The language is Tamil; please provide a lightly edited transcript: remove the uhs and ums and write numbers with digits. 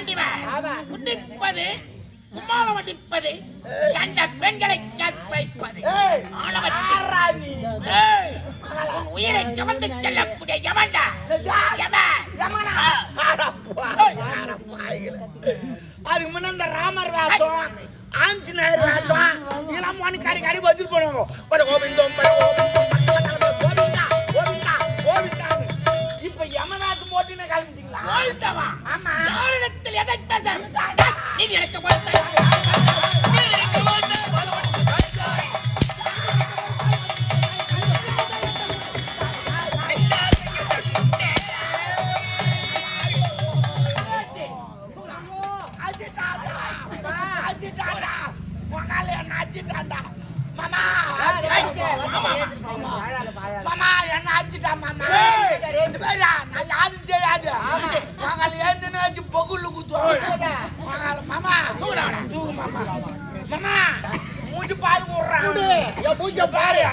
வேண்டியவன் குடிப்பது கும்மாளம் அடிப்பது கண்ட பெண்களை கற்பழிப்பது உன் உயிரை கவர்ந்து செல்லக்கூடிய யமன்டா அதுக்கு முன்ன இந்த ராமர் வேஷம் ஆஞ்சநேயர் வேஷம் இதெல்லாம் மோனி கடி கடி வச்சுட்டு போனாங்க இப்ப யமநாத்து போட்டுன்னு கிளம்பிட்டீங்களா? ஆமா யாரிடத்தில் எதை பேச நீ எனக்கு மாமா என்ன ஆச்சுட்டா மாமா ரெண்டு பேரா நான் யாரும் தெரியாது மகள் ஏந்துன்னு வச்சு பொகுள்ள குத்துவாங்க மாமா தூக்கு மாமா மாமா மூஞ்சி பாரு விடுறான் மூஞ்ச பாரு